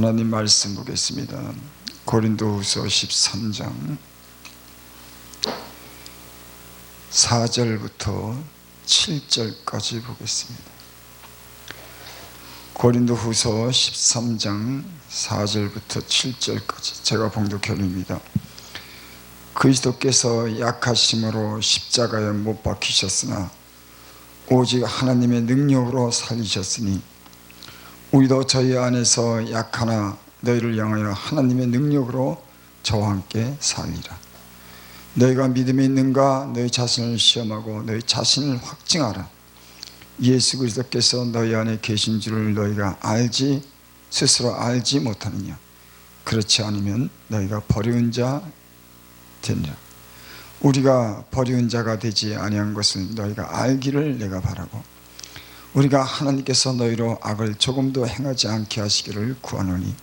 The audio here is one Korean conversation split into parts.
하나님 말씀 보겠습니다. 고린도후서 13장 4절부터 7절까지 보겠습니다. 고린도후서 13장 4절부터 7절까지 제가 봉독해드립니다. 그리스도께서 약하심으로 십자가에 못 박히셨으나 오직 하나님의 능력으로 살리셨으니 우리도 저희 안에서 약하나 너희를 향하여 하나님의 능력으로 저와 함께 살리라. 너희가 믿음이 있는가 너희 자신을 시험하고 너희 자신을 확증하라. 예수 그리스도께서 너희 안에 계신 줄을 너희가 스스로 알지 못하느냐. 그렇지 않으면 너희가 버리운 자 되느니라. 우리가 버리운 자가 되지 아니한 것을 너희가 알기를 내가 바라고 우리가 하나님께서 너희로 악을 조금도 행하지 않게 하시기를 구하노니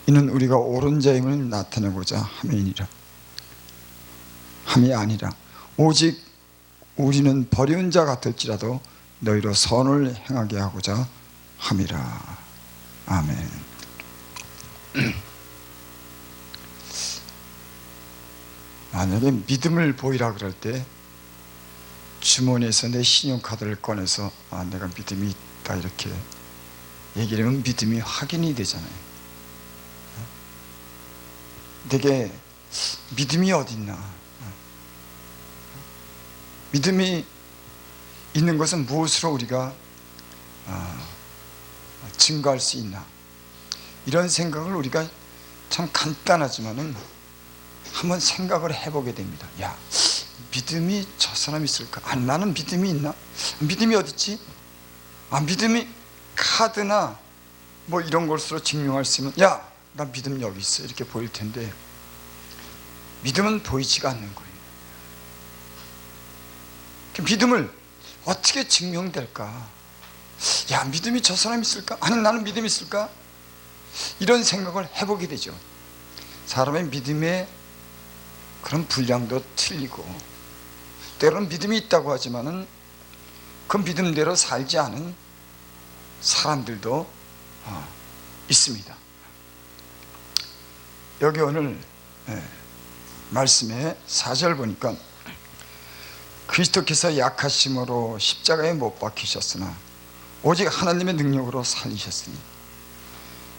이는 우리가 옳은 자임을 나타내고자 함이니라. 함이 아니라 오직 우리는 버리운 자 같을지라도 너희로 선을 행하게 하고자 함이라. 아멘. 만약에 믿음을 보이라 그럴 때 주머니에서 내 신용카드를 꺼내서 내가 믿음이 있다 이렇게 얘기를 하면 믿음이 확인이 되잖아요. 내게 믿음이 어딨나? 믿음이 있는 것은 무엇으로 우리가 증거할 수 있나? 이런 생각을 우리가 참 간단하지만은 한번 생각을 해보게 됩니다. 야, 믿음이 저 사람이 있을까? 아니, 나는 믿음이 있나? 믿음이 어딨지? 믿음이 카드나 뭐 이런 것으로 증명할 수 있으면 야, 나 믿음 여기 있어 이렇게 보일 텐데 믿음은 보이지가 않는 거예요. 믿음을 어떻게 증명될까? 야, 믿음이 저 사람이 있을까? 아니, 나는 믿음이 있을까? 이런 생각을 해보게 되죠. 사람의 믿음의 그런 분량도 틀리고 때로는 믿음이 있다고 하지만은 그 믿음대로 살지 않은 사람들도 있습니다. 여기 오늘 말씀에 4절 보니까 그리스도께서 약하심으로 십자가에 못 박히셨으나 오직 하나님의 능력으로 살리셨으니.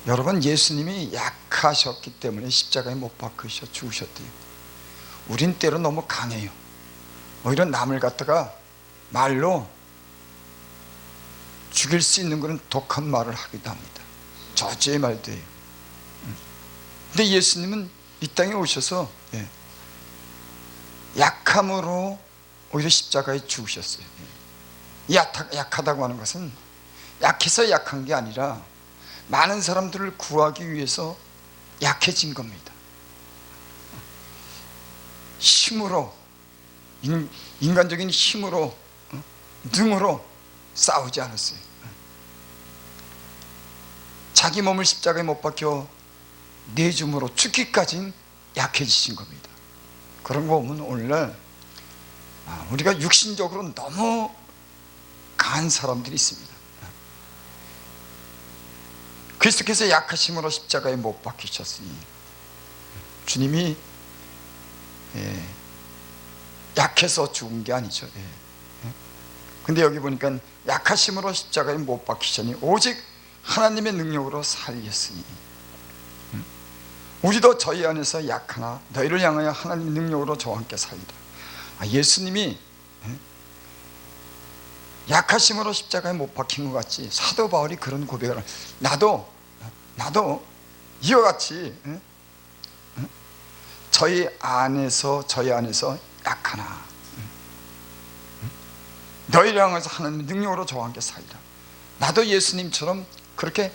여러분, 예수님이 약하셨기 때문에 십자가에 못 박히셔 죽으셨대요. 우린 때로 너무 강해요. 오히려 남을 갖다가 말로 죽일 수 있는 것은 독한 말을 하기도 합니다. 저주의 말도 해요. 근데 예수님은 이 땅에 오셔서 약함으로 오히려 십자가에 죽으셨어요. 약하다고 하는 것은 약해서 약한 게 아니라 많은 사람들을 구하기 위해서 약해진 겁니다. 힘으로, 인간적인 힘으로, 능으로 싸우지 않았어요. 자기 몸을 십자가에 못 박혀 내줌으로 죽기까지 약해지신 겁니다. 그런 거 보면 오늘날 우리가 육신적으로 너무 강한 사람들이 있습니다. 그리스도께서 약하심으로 십자가에 못 박히셨으니 주님이 약해서 죽은 게 아니죠. 근데 여기 보니까 약하심으로 십자가에 못 박히시니 오직 하나님의 능력으로 살리셨으니 우리도 저희 안에서 약하나 너희를 향하여 하나님의 능력으로 저와 함께 살리라. 예수님이 약하심으로 십자가에 못 박힌 것 같이 사도 바울이 그런 고백을 나도 이와 같이 저희 안에서 약하나 너희를 향해서 하나님의 능력으로 저와 함께 살리라. 나도 예수님처럼 그렇게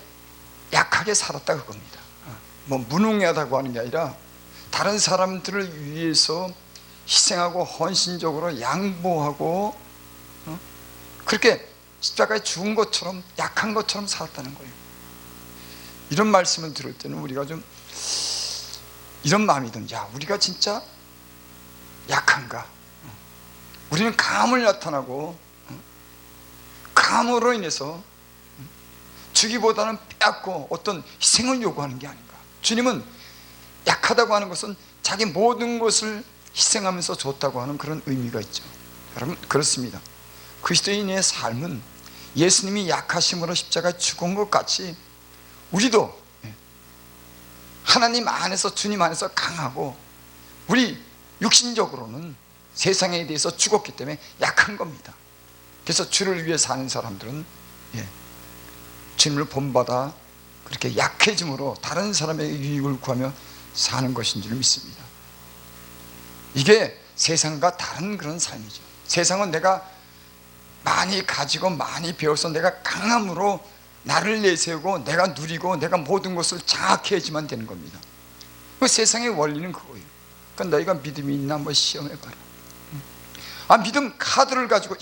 약하게 살았다 그겁니다. 뭐 무능하다고 하는 게 아니라 다른 사람들을 위해서 희생하고 헌신적으로 양보하고 그렇게 십자가에 죽은 것처럼 약한 것처럼 살았다는 거예요. 이런 말씀을 들을 때는 우리가 좀 이런 마음이 든다. 야, 우리가 진짜 약한가? 우리는 강함을 나타나고 강함으로 인해서 주기보다는 빼앗고 어떤 희생을 요구하는 게 아닌가. 주님은 약하다고 하는 것은 자기 모든 것을 희생하면서 줬다고 하는 그런 의미가 있죠. 여러분, 그렇습니다. 그리스도인의 삶은 예수님이 약하심으로 십자가에 죽은 것 같이 우리도 하나님 안에서, 주님 안에서 강하고, 우리 육신적으로는 세상에 대해서 죽었기 때문에 약한 겁니다. 그래서 주를 위해 사는 사람들은 주님을 본받아 그렇게 약해짐으로 다른 사람에게 유익을 구하며 사는 것인 줄 믿습니다. 이게 세상과 다른 그런 삶이죠. 세상은 내가 많이 가지고 많이 배워서 내가 강함으로 나를 내세우고 내가 누리고 내가 모든 것을 장악해 야지만 되는 겁니다. 그 세상의 원리는 그거예요. 그러니까 너희가 믿음이 있나 한번 시험해봐라. 믿음 카드를 가지고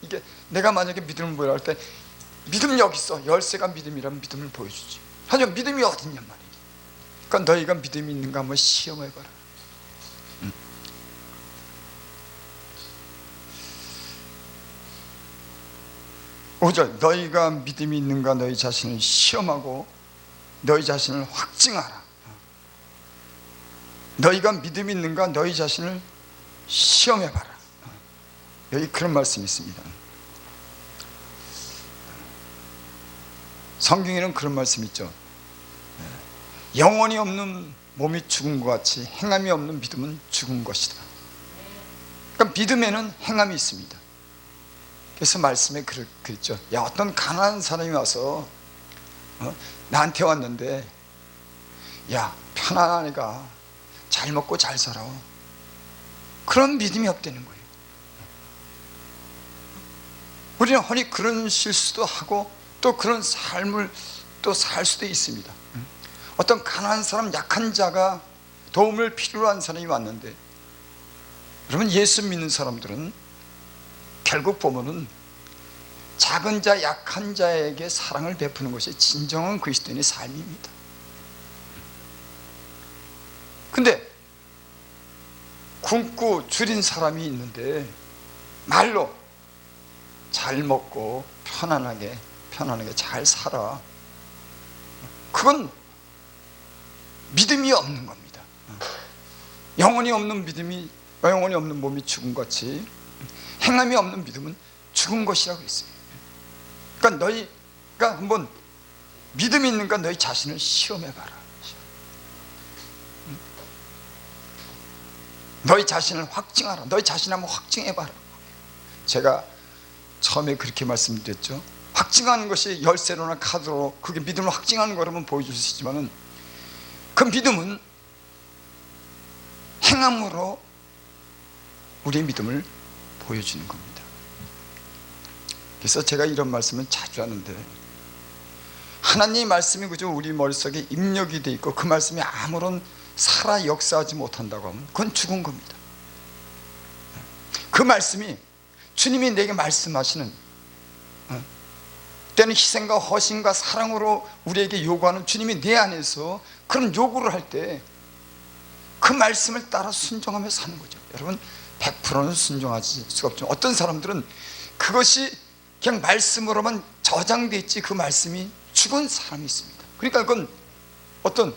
이게 내가 만약에 믿음을 보여라 할 때, 믿음 여기 있어, 열쇠가 믿음이라면 믿음을 보여주지. 하지만 믿음이 어딨냔 말이지. 그러니까 너희가 믿음이 있는가 한번 시험해봐라. 5절, 너희가 믿음이 있는가 너희 자신을 시험하고 너희 자신을 확증하라. 너희가 믿음이 있는가 너희 자신을 시험해봐라. 여기 그런 말씀이 있습니다. 성경에는 그런 말씀이 있죠. 영혼이 없는 몸이 죽은 것 같이 행함이 없는 믿음은 죽은 것이다. 그러니까 믿음에는 행함이 있습니다. 그래서 말씀에 그랬죠. 야, 어떤 가난한 사람이 와서 나한테 왔는데, 야, 편안하니까 잘 먹고 잘 살아. 그런 믿음이 없다는 거예요. 우리는 흔히 그런 실수도 하고 또 그런 삶을 또 살 수도 있습니다. 어떤 가난한 사람, 약한 자가 도움을 필요로 한 사람이 왔는데, 여러분, 예수 믿는 사람들은 결국 보면은 작은 자, 약한 자에게 사랑을 베푸는 것이 진정한 그리스도인의 삶입니다. 근데 굶고 줄인 사람이 있는데 말로 잘 먹고 편안하게 잘 살아, 그건 믿음이 없는 겁니다. 영혼이 없는 몸이 죽은 것 같이 행함이 없는 믿음은 죽은 것이라고 했어요. 그러니까 너희가 한번 믿음이 있는가 너희 자신을 시험해봐라. 너희 자신을 확증하라. 너희 자신 한번 확증해봐라. 제가 처음에 그렇게 말씀드렸죠. 확증하는 것이 열쇠로나 카드로 그게 믿음을 확증하는 거라면 보여줄 수 있지만은, 그 믿음은 행함으로 우리의 믿음을 보여주는 겁니다. 그래서 제가 이런 말씀을 자주 하는데, 하나님의 말씀이 그저 우리 머릿속에 입력이 돼 있고 그 말씀이 아무런 살아 역사하지 못한다고 하면 그건 죽은 겁니다. 그 말씀이 주님이 내게 말씀하시는, 때는 희생과 허신과 사랑으로 우리에게 요구하는 주님이 내 안에서 그런 요구를 할 때 그 말씀을 따라 순종하며 사는 거죠. 여러분, 100%는 순종하지 수가 없죠. 어떤 사람들은 그것이 그냥 말씀으로만 저장돼 있지 그 말씀이 죽은 사람이 있습니다. 그러니까 그건 어떤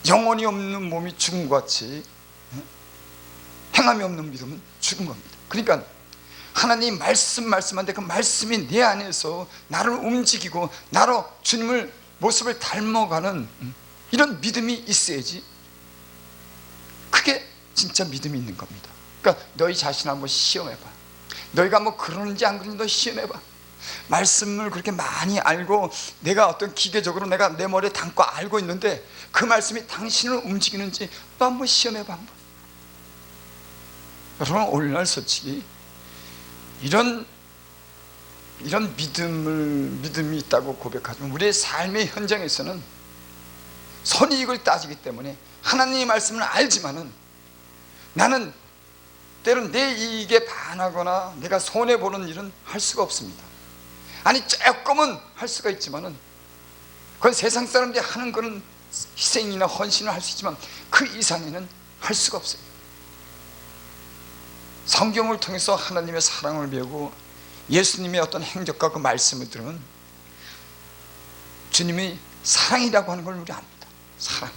영혼이 없는 몸이 죽은 것 같이 행함이 없는 믿음은 죽은 겁니다. 그러니까 하나님 말씀한데 그 말씀이 내 안에서 나를 움직이고 나로 주님을 모습을 닮아가는 이런 믿음이 있어야지 그게 진짜 믿음이 있는 겁니다. 그러니까 너희 자신 한번 시험해봐. 너희가 뭐 그러는지 안 그러는지 너 시험해봐. 말씀을 그렇게 많이 알고 내가 어떤 기계적으로 내가 내 머리에 담고 알고 있는데 그 말씀이 당신을 움직이는지 너 한번 시험해봐. 한번. 여러분, 오늘날 솔직히 이런 믿음이 있다고 고백하지만 우리의 삶의 현장에서는 선이익을 따지기 때문에 하나님의 말씀을 알지만은 나는 때론 내 이익에 반하거나 내가 손해보는 일은 할 수가 없습니다. 아니, 조금은 할 수가 있지만은 그건 세상 사람들이 하는 거는 희생이나 헌신을 할 수 있지만 그 이상에는 할 수가 없어요. 성경을 통해서 하나님의 사랑을 배우고 예수님의 어떤 행적과 그 말씀을 들으면 주님이 사랑이라고 하는 걸 우리 압니다. 사랑.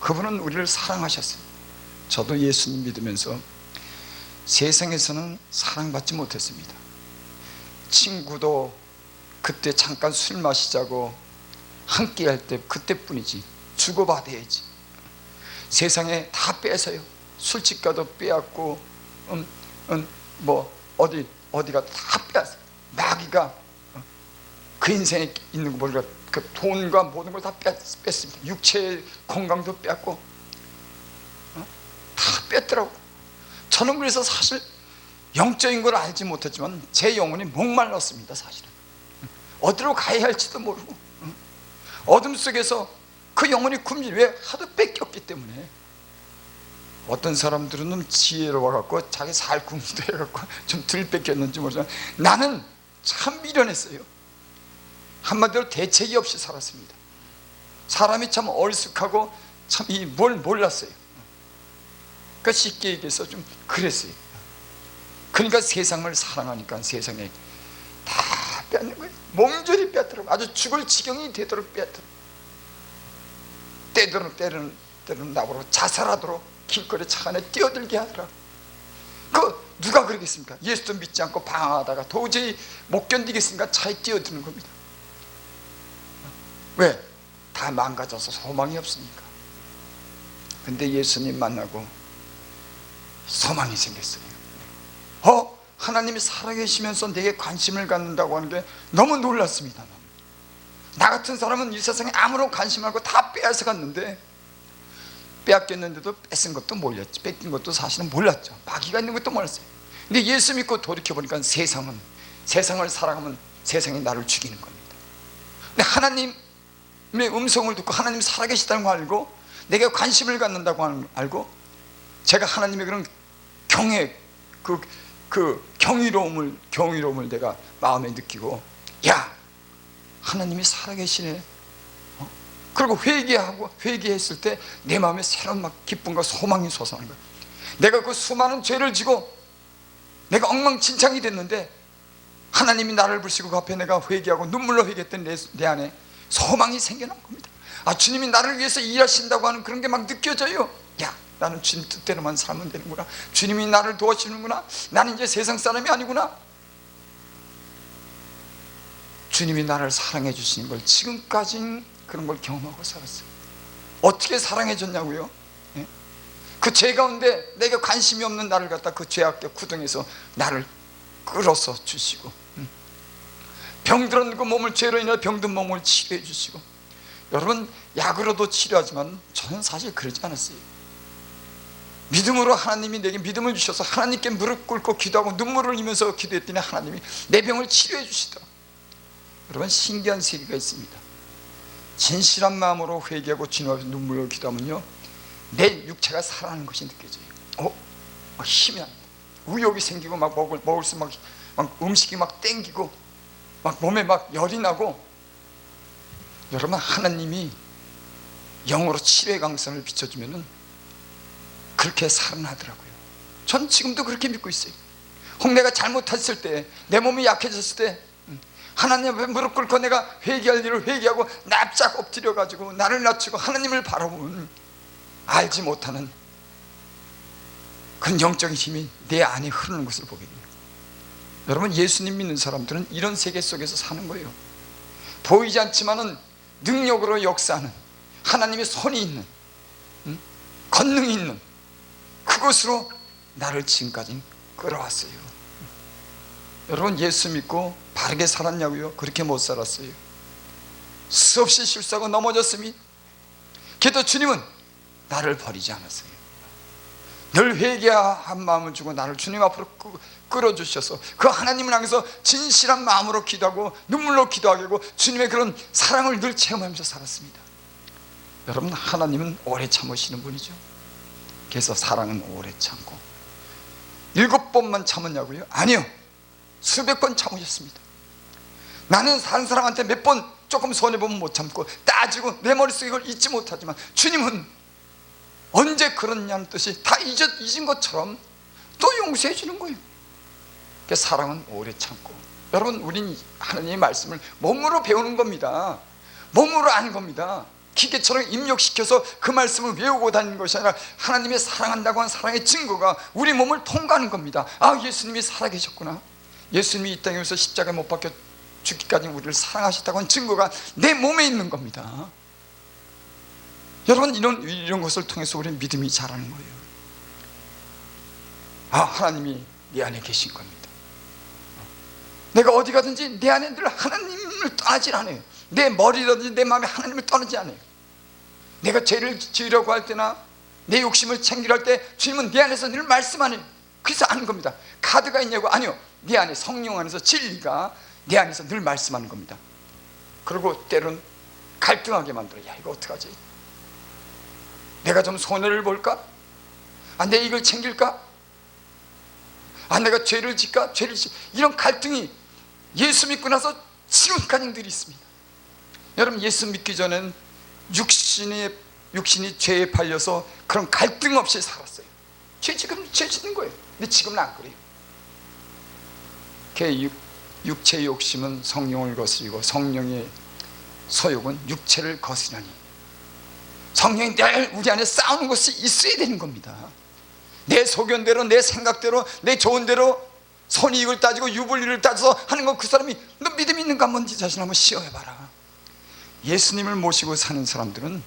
그분은 우리를 사랑하셨어요. 저도 예수님 믿으면서 세상에서는 사랑받지 못했습니다. 친구도 그때 잠깐 술 마시자고 함께 할 때 그때뿐이지, 주고받아야지. 세상에 다 뺏어요. 술집 가도 빼앗고 뭐 어디가 다 빼앗어요. 마귀가 그 인생에 있는 거 모르겠, 그 돈과 모든 걸 다 뺐습니다. 육체의 건강도 뺐고 다 뺐더라고. 저는 그래서 사실 영적인 걸 알지 못했지만 제 영혼이 목말랐습니다. 사실은 어디로 가야 할지도 모르고 어둠 속에서 그 영혼이 굶지, 왜? 하도 뺏겼기 때문에. 어떤 사람들은 지혜로워갖고 자기 살 궁리도 해갖고 좀 덜 뺏겼는지 모르지만 나는 참 미련했어요. 한마디로 대책이 없이 살았습니다. 사람이 참 얼쑥하고 참 뭘 몰랐어요. 그러니까 쉽게 얘기해서 좀 그랬어요. 그러니까 세상을 사랑하니까 세상에 다 뺏는 거예요. 몸조리 뺏더라고. 아주 죽을 지경이 되도록 뺏더라고. 때로는 나보러 자살하도록 길거리 차 안에 뛰어들게 하더라고. 그 누가 그러겠습니까? 예수도 믿지 않고 방황하다가 도저히 못 견디겠으니까 차에 뛰어드는 겁니다. 왜? 다 망가져서 소망이 없으니까. 근데 예수님 만나고 소망이 생겼어요. 하나님이 살아계시면서 내게 관심을 갖는다고 하는 게 너무 놀랐습니다. 나 같은 사람은 이 세상에 아무런 관심 말고 다 빼앗아갔는데, 빼앗겼는데도 뺏은 것도 몰랐지, 뺏긴 것도 사실은 몰랐죠. 마귀가 있는 것도 몰랐어요. 근데 예수 믿고 돌이켜보니까 세상을 사랑하면 세상이 나를 죽이는 겁니다. 근데 하나님의 음성을 듣고 하나님이 살아계시다는 거 알고 내게 관심을 갖는다고 하는 거 알고, 제가 하나님의 그런 경이로움을 내가 마음에 느끼고, 야, 하나님이 살아계시네. 그리고 회개했을 때 내 마음에 새로운 막 기쁨과 소망이 솟아나는 거야. 내가 그 수많은 죄를 지고 내가 엉망진창이 됐는데 하나님이 나를 부르시고 그 앞에 내가 회개하고 눈물로 회개했던 내 안에 소망이 생겨난 겁니다. 주님이 나를 위해서 일하신다고 하는 그런 게 막 느껴져요. 야, 나는 주님 뜻대로만 살면 되는구나. 주님이 나를 도와주는구나. 나는 이제 세상 사람이 아니구나. 주님이 나를 사랑해 주시는 걸 지금까지 그런 걸 경험하고 살았어요. 어떻게 사랑해 줬냐고요? 그 죄 가운데 내게 관심이 없는 나를 갖다 그 죄악의 구덩이에서 나를 끌어서 주시고, 병들은 그 몸을, 죄로 인해 병든 몸을 치료해 주시고. 여러분, 약으로도 치료하지만 저는 사실 그러지 않았어요. 믿음으로 하나님이 내게 믿음을 주셔서 하나님께 무릎 꿇고 기도하고 눈물을 흘리면서 기도했더니 하나님이 내 병을 치료해 주시더라. 여러분, 신기한 세계가 있습니다. 진실한 마음으로 회개하고 진호하면서 눈물로 기도하면요, 내 육체가 살아나는 것이 느껴져요. 막 힘이 납니다. 의욕이 생기고 막 먹을 수 막 음식이 막 땡기고 막 몸에 막 열이 나고. 여러분, 하나님이 영으로 치료의 강선을 비춰주면은 그렇게 살아나더라고요. 전 지금도 그렇게 믿고 있어요. 혹 내가 잘못했을 때, 내 몸이 약해졌을 때 하나님 앞에 무릎 꿇고 내가 회개할 일을 회개하고 납작 엎드려가지고 나를 낮추고 하나님을 바라보면 알지 못하는 그런 영적인 힘이 내 안에 흐르는 것을 보게 돼요. 여러분, 예수님 믿는 사람들은 이런 세계 속에서 사는 거예요. 보이지 않지만은 능력으로 역사하는 하나님의 손이 있는, 권능이 있는 그것으로 나를 지금까지 끌어왔어요. 여러분, 예수 믿고 바르게 살았냐고요? 그렇게 못 살았어요. 수없이 실수하고 넘어졌습니다. 그래도 주님은 나를 버리지 않았어요. 늘 회개한 마음을 주고 나를 주님 앞으로 끌어주셔서 그 하나님을 향해서 진실한 마음으로 기도하고 눈물로 기도하게 하고 주님의 그런 사랑을 늘 체험하면서 살았습니다. 여러분, 하나님은 오래 참으시는 분이죠. 그래서 사랑은 오래 참고. 7번만 참았냐고요? 아니요, 수백 번 참으셨습니다. 나는 다른 사람한테 몇 번 조금 손해보면 못 참고 따지고 내 머릿속에 이걸 잊지 못하지만 주님은 언제 그러냐는 뜻이 다 잊은 것처럼 또 용서해 주는 거예요. 그래서 사랑은 오래 참고. 여러분, 우린 하나님의 말씀을 몸으로 배우는 겁니다. 몸으로 아는 겁니다. 기계처럼 입력시켜서 그 말씀을 외우고 다니는 것이 아니라 하나님의 사랑한다고 하는 사랑의 증거가 우리 몸을 통과하는 겁니다. 아, 예수님이 살아계셨구나. 예수님이 이 땅에 오셔서 십자가에 못 박혀 죽기까지 우리를 사랑하셨다고 하는 증거가 내 몸에 있는 겁니다. 여러분, 이런 것을 통해서 우리는 믿음이 자라는 거예요. 아, 하나님이 내 안에 계신 겁니다. 내가 어디 가든지 내 안에 늘 하나님을 떠나지 않아요. 내 머리라든지 내 마음에 하나님을 떠나지 않아요. 내가 죄를 지으려고 할 때나 내 욕심을 챙기려 할 때 주님은 내 안에서 늘 말씀하네요. 그래서 아는 겁니다. 카드가 있냐고? 아니요, 내 안에 성령 안에서 진리가 내 안에서 늘 말씀하는 겁니다. 그리고 때론 갈등하게 만들어. 야, 이거 어떡하지? 내가 좀 손해를 볼까? 아, 내 이걸 챙길까? 아, 내가 죄를 짓까? 이런 갈등이 예수 믿고 나서 지금까지 늘 있습니다. 여러분, 예수 믿기 전에는 육신이 죄에 팔려서 그런 갈등 없이 살았어요. 지금 죄 짓는 거예요. 근데 지금은 안 그래요. 육체의 욕심은 성령을 거스리고 성령의 소욕은 육체를 거스리나니, 성령이 늘 우리 안에 싸우는 것이 있어야 되는 겁니다. 내 소견대로, 내 생각대로, 내 좋은 대로 손이익을 따지고 유불리를 따져서 하는 거, 그 사람이 너 믿음이 있는가 한번 네 자신 한번 시험해봐라. 예수님을 모시고 사는 사람들은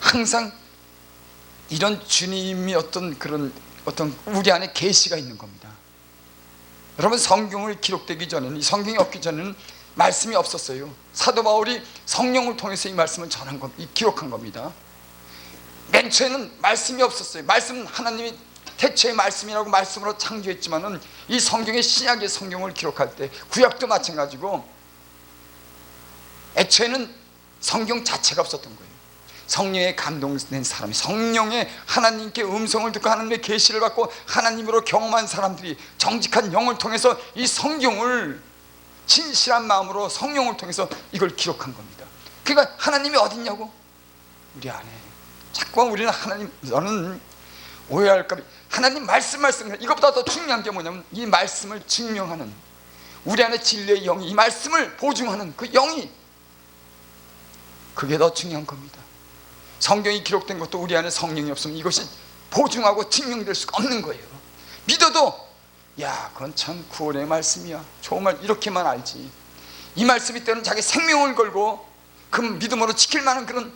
항상 이런 주님이 어떤 우리 안에 계시가 있는 겁니다. 여러분, 성경을 기록되기 전에는, 이 성경이 없기 전에는 말씀이 없었어요. 사도 바울이 성령을 통해서 이 말씀을 전한 겁니다. 기록한 겁니다. 맨 처에는 말씀이 없었어요. 말씀은 하나님이 태초의 말씀이라고 말씀으로 창조했지만은 이 성경의 신약의 성경을 기록할 때, 구약도 마찬가지고 애초에는 성경 자체가 없었던 거예요. 성령의 감동된 사람이, 성령의 하나님께 음성을 듣고 하나님의 계시를 받고 하나님으로 경험한 사람들이 정직한 영을 통해서 이 성경을 진실한 마음으로 성령을 통해서 이걸 기록한 겁니다. 그러니까 하나님이 어딨냐고? 우리 안에. 자꾸 우리는 하나님, 너는 오해할까 봐 하나님 말씀 이것보다 더 중요한 게 뭐냐면 이 말씀을 증명하는 우리 안에 진리의 영이, 이 말씀을 보증하는 그 영이, 그게 더 중요한 겁니다. 성경이 기록된 것도 우리 안에 성령이 없으면 이것이 보증하고 증명될 수가 없는 거예요. 믿어도 야, 그건 참 구원의 말씀이야, 정말 이렇게만 알지, 이 말씀이 때는 자기 생명을 걸고 그 믿음으로 지킬 만한 그런,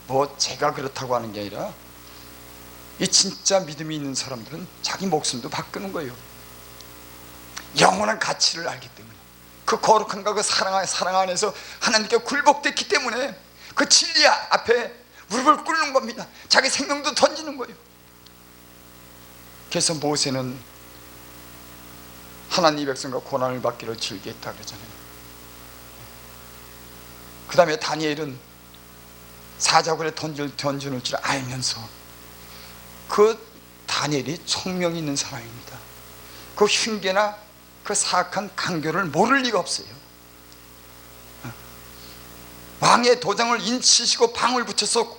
뭐 제가 그렇다고 하는 게 아니라 이 진짜 믿음이 있는 사람들은 자기 목숨도 바꾸는 거예요. 영원한 가치를 알기 때문에, 그 거룩함과 그 사랑 안에서 하나님께 굴복됐기 때문에 그 진리 앞에 무릎을 꿇는 겁니다. 자기 생명도 던지는 거예요. 그래서 모세는 하나님의 백성과 고난을 받기를 즐겼다 그러잖아요. 그 다음에 다니엘은 사자굴에 던져놓을 줄 알면서, 그 다니엘이 총명이 있는 사람입니다. 그 흉계나 그 사악한 강교를 모를 리가 없어요. 왕의 도장을 인치시고 방울 붙여서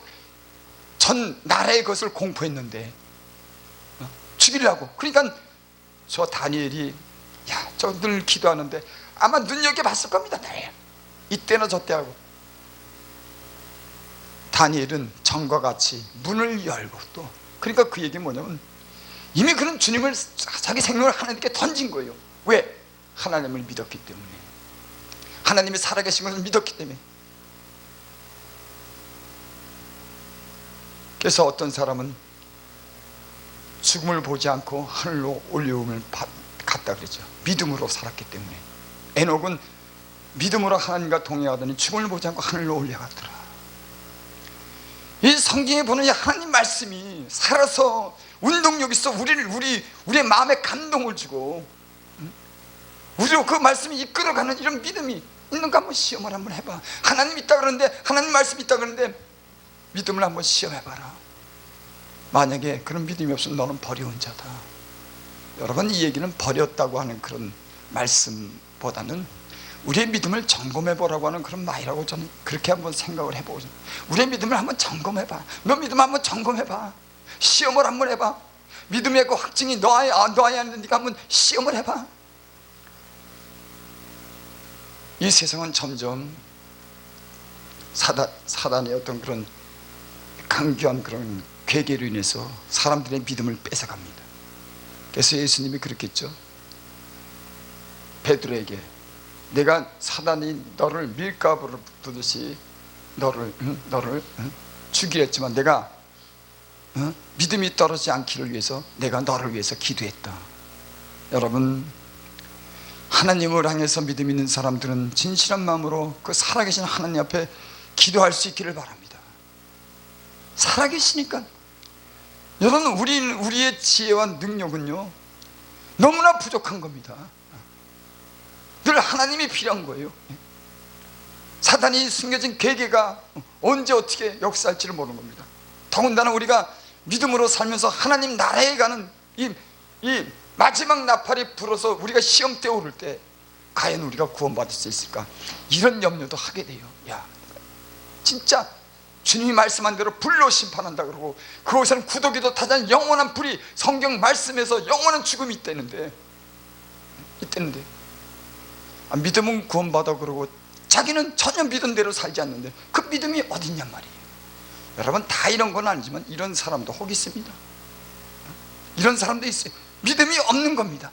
전 나라의 것을 공포했는데 죽이려고. 그러니까 저 다니엘이, 야, 저 늘 기도하는데 아마 눈여겨봤을 겁니다. 이때나 저때 하고. 다니엘은 전과 같이 문을 열고, 또 그러니까 그 얘기는 뭐냐면 이미 그런 주님을, 자기 생명을 하나님께 던진 거예요. 왜? 하나님을 믿었기 때문에, 하나님이 살아계신 것을 믿었기 때문에. 그래서 어떤 사람은 죽음을 보지 않고 하늘로 올려옴을 갔다 그러죠. 믿음으로 살았기 때문에. 에녹은 믿음으로 하나님과 동행하더니 죽음을 보지 않고 하늘로 올라갔더라. 이 성경에 보는 이 하나님 말씀이 살아서 운동력 있어 우리의 마음에 감동을 주고, 우리로 그 말씀이 이끌어가는 이런 믿음이 있는가 한번 시험을 한번 해봐. 하나님 있다 그러는데, 하나님 말씀이 있다 그러는데 믿음을 한번 시험해봐라. 만약에 그런 믿음이 없으면 너는 버려온 자다. 여러분, 이 얘기는 버렸다고 하는 그런 말씀보다는 우리의 믿음을 점검해보라고 하는 그런 말이라고 저는 그렇게 한번 생각을 해보죠. 우리의 믿음을 한번 점검해봐. 너 믿음 한번 점검해봐. 시험을 한번 해봐. 믿음의 그 확증이 너 안에 안 되니까 한번 시험을 해봐. 이 세상은 점점 사단의 어떤 그런 강교한 그런 괴계로 인해서 사람들의 믿음을 뺏어갑니다. 그래서 예수님이 그렇겠죠. 베드로에게 내가 사단이 너를 밀가부를 부듯이 너를 죽이려 했지만 내가 믿음이 떨어지지 않기를 위해서 내가 너를 위해서 기도했다. 여러분, 하나님을 향해서 믿음 있는 사람들은 진실한 마음으로 그 살아계신 하나님 앞에 기도할 수 있기를 바랍니다. 살아계시니까. 여러분, 우리의 지혜와 능력은요 너무나 부족한 겁니다. 늘 하나님이 필요한 거예요. 사단이 숨겨진 계계가 언제 어떻게 역사할지를 모르는 겁니다. 더군다나 우리가 믿음으로 살면서 하나님 나라에 가는 이 마지막 나팔이 불어서 우리가 시험대에 오를 때 과연 우리가 구원받을 수 있을까, 이런 염려도 하게 돼요. 야, 진짜 주님이 말씀한 대로 불로 심판한다 그러고 그곳에는 구더기도 타지 않은 영원한 불이, 성경 말씀에서 영원한 죽음이 있다는데 믿음은 구원받아 그러고 자기는 전혀 믿은 대로 살지 않는데 그 믿음이 어딨냔 말이에요. 여러분, 다 이런 건 아니지만 이런 사람도 혹 있습니다. 이런 사람도 있어요. 믿음이 없는 겁니다.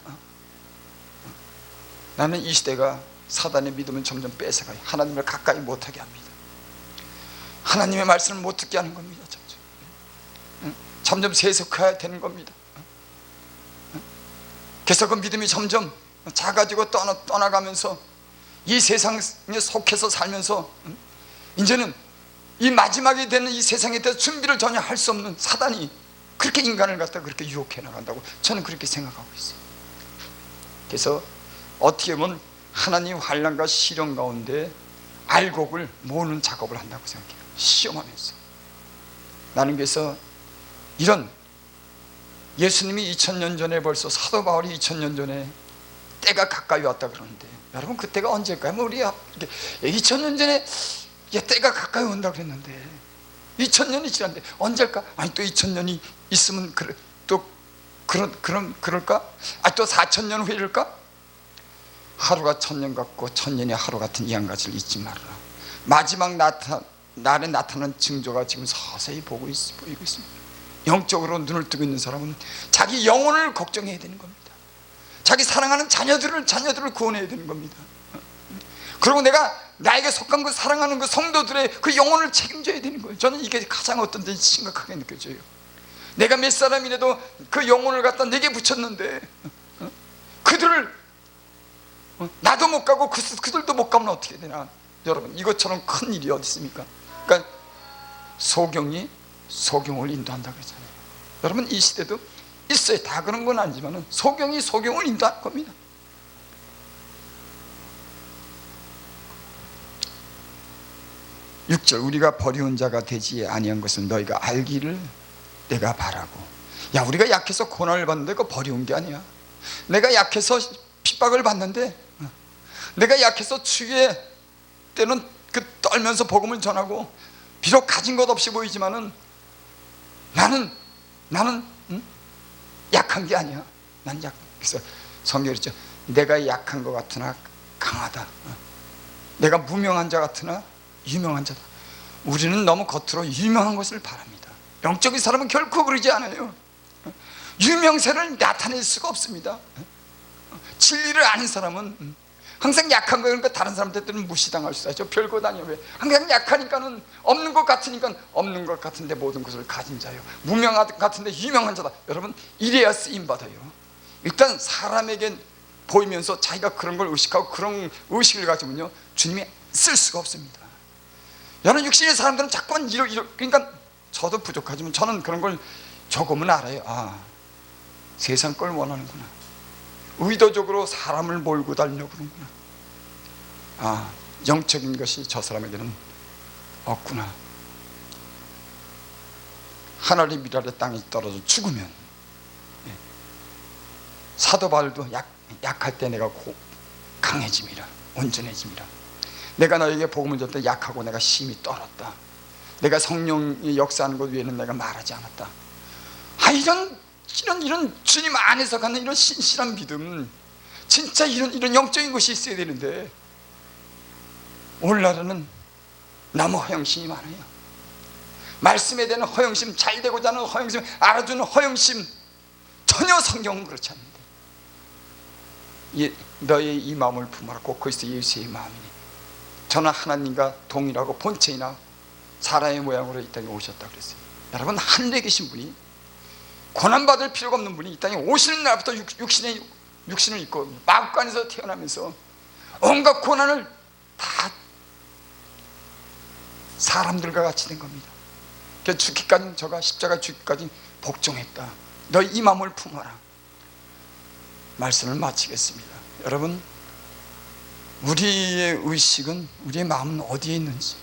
나는 이 시대가 사단의 믿음은 점점 뺏어가요. 하나님을 가까이 못하게 합니다. 하나님의 말씀을 못 듣게 하는 겁니다. 점점 세속화해야 되는 겁니다. 그래서 그 믿음이 점점 작아지고 떠나가면서 이 세상에 속해서 살면서 이제는 이 마지막이 되는 이 세상에 대해서 준비를 전혀 할 수 없는 사단이 그렇게 인간을 갖다 그렇게 유혹해 나간다고 저는 그렇게 생각하고 있어요. 그래서 어떻게 보면 하나님 환난과 시련 가운데 알곡을 모으는 작업을 한다고 생각해요. 시험하면서. 나는 그래서 이런 예수님이 2000년 전에, 벌써 사도 바울이 2000년 전에 때가 가까이 왔다 그러는데, 여러분 그 때가 언제일까요? 뭐 우리 2000년 전에 때가 가까이 온다 그랬는데 2000년이 지났는데 언제일까? 아니 또 2000년이 있으면 그럴까? 아니 또 4000년 후일까? 하루가 1000년 같고 1000년이 하루 같은 이 한 가지를 잊지 말아라. 마지막 날에 나타나는 징조가 지금 서서히 보이고 있습니다. 영적으로 눈을 뜨고 있는 사람은 자기 영혼을 걱정해야 되는 겁니다. 자기 사랑하는 자녀들을 구원해야 되는 겁니다. 그리고 내가 나에게 속한 그 사랑하는 그 성도들의 그 영혼을 책임져야 되는 거예요. 저는 이게 가장 어떤 데 심각하게 느껴져요. 내가 몇 사람이라도 그 영혼을 갖다 내게 붙였는데 그들을 나도 못 가고 그들도 못 가면 어떻게 되나. 여러분, 이것처럼 큰 일이 어디 있습니까? 그러니까 소경이 소경을 인도한다 그러잖아요. 여러분, 이 시대도 있어요. 다 그런 건 아니지만 소경이 소경을 인도할 겁니다. 6절, 우리가 버리운 자가 되지 아니한 것은 너희가 알기를 내가 바라고. 야, 우리가 약해서 고난을 받는데 그거 버리운 게 아니야. 내가 약해서 핍박을 받는데, 내가 약해서 추위에 때는 떨면서 복음을 전하고, 비록 가진 것 없이 보이지만은 나는 약한 게 아니야. 난 그래서 성경이 그랬죠. 내가 약한 것 같으나 강하다. 내가 무명한 자 같으나 유명한 자다. 우리는 너무 겉으로 유명한 것을 바랍니다. 영적인 사람은 결코 그러지 않아요. 유명세를 나타낼 수가 없습니다. 진리를 아는 사람은 항상 약한 거, 그러니까 다른 사람들은 무시당할 수 있죠. 별거 아니에요. 왜? 항상 약하니까는, 없는 것 같으니까 없는 것 같은데 모든 것을 가진 자요, 무명한 것 같은데 유명한 자다. 여러분, 이래야 쓰임받아요. 일단 사람에게 보이면서 자기가 그런 걸 의식하고 그런 의식을 가지면요, 주님이 쓸 수가 없습니다. 여러분, 육신의 사람들은 자꾸만 그러니까 저도 부족하지만 저는 그런 걸 조금은 알아요. 아, 세상 걸 원하는구나. 의도적으로 사람을 몰고 다니려고 그러는구나. 아, 영적인 것이 저 사람에게는 없구나. 하늘의 미랄의 땅에 떨어져 죽으면, 사도 바울도 약할 때 내가 강해짐이라, 온전해짐이라. 내가 너에게 복음을 줄 때 약하고 내가 심히 떨었다. 내가 성령이 역사하는 것 위에는 내가 말하지 않았다. 아, 이런 주님 안에서 갖는 이런 신실한 믿음, 진짜 이런 영적인 것이 있어야 되는데, 오늘날에는 너무 허영심이 많아요. 말씀에 대한 허영심, 잘 되고자 하는 허영심, 알아주는 허영심, 전혀 성경은 그렇지 않는데 너의 이 마음을 품어라. 꼭 그리스도 예수의 마음이니 저는 하나님과 동일하고 본체이나 사람의 모양으로 이 땅에 오셨다 그랬어요. 여러분, 하늘에 계신 분이 고난받을 필요가 없는 분이 이 땅에 오시는 날부터 육신을 입고 마구간에서 태어나면서 온갖 고난을 다 사람들과 같이 된 겁니다. 그래서 죽기까지, 저가 십자가 죽기까지 복종했다. 너 이 마음을 품어라. 말씀을 마치겠습니다. 여러분, 우리의 의식은, 우리의 마음은 어디에 있는지,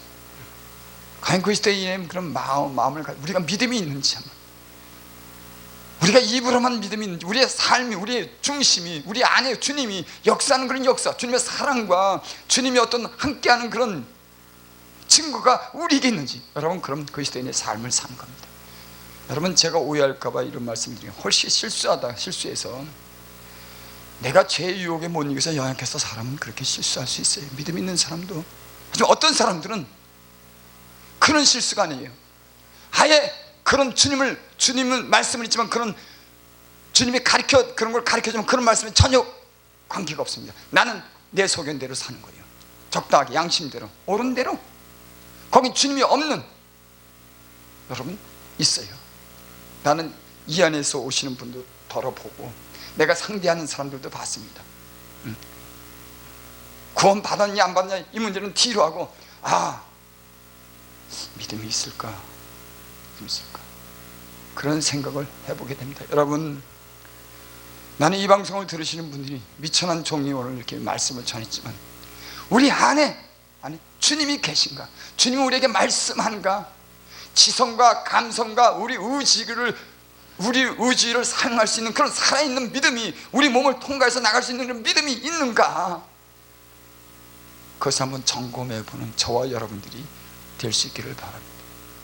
과연 그리스도의 그런 마음을 우리가 믿음이 있는지, 우리가 입으로만 믿음이 있는지, 우리의 삶이, 우리의 중심이, 우리 안에 주님이 역사하는 그런 역사, 주님의 사랑과 주님이 어떤 함께하는 그런 증거가 우리에게 있는지, 여러분, 그럼 그리스도인의 삶을 사는 겁니다. 여러분, 제가 오해할까봐 이런 말씀드리면, 훨씬 실수해서 내가 죄의 유혹에 못 이겨서 연약해서 사람은 그렇게 실수할 수 있어요. 믿음 있는 사람도. 하지만 어떤 사람들은 그런 실수가 아니에요. 아예 그런 주님은 말씀을 있지만 그런 주님이 그런 걸 가르쳐주면 그런 말씀에 전혀 관계가 없습니다. 나는 내 소견대로 사는 거예요. 적당하게, 양심대로, 옳은 대로. 거긴 주님이 없는, 여러분, 있어요. 나는 이 안에서 오시는 분도 덜어보고 내가 상대하는 사람들도 봤습니다. 구원 받았냐 안 받았냐 이 문제는 뒤로 하고, 믿음이 있을까 그런 생각을 해보게 됩니다. 여러분, 나는 이 방송을 들으시는 분들이 미천한 종이 오늘 이렇게 말씀을 전했지만 우리 안에 주님이 계신가, 주님이 우리에게 말씀하는가, 지성과 감성과 우리 의지를 사용할 수 있는 그런 살아있는 믿음이, 우리 몸을 통과해서 나갈 수 있는 그런 믿음이 있는가, 그것을 한번 점검해 보는 저와 여러분들이 될 수 있기를 바랍니다.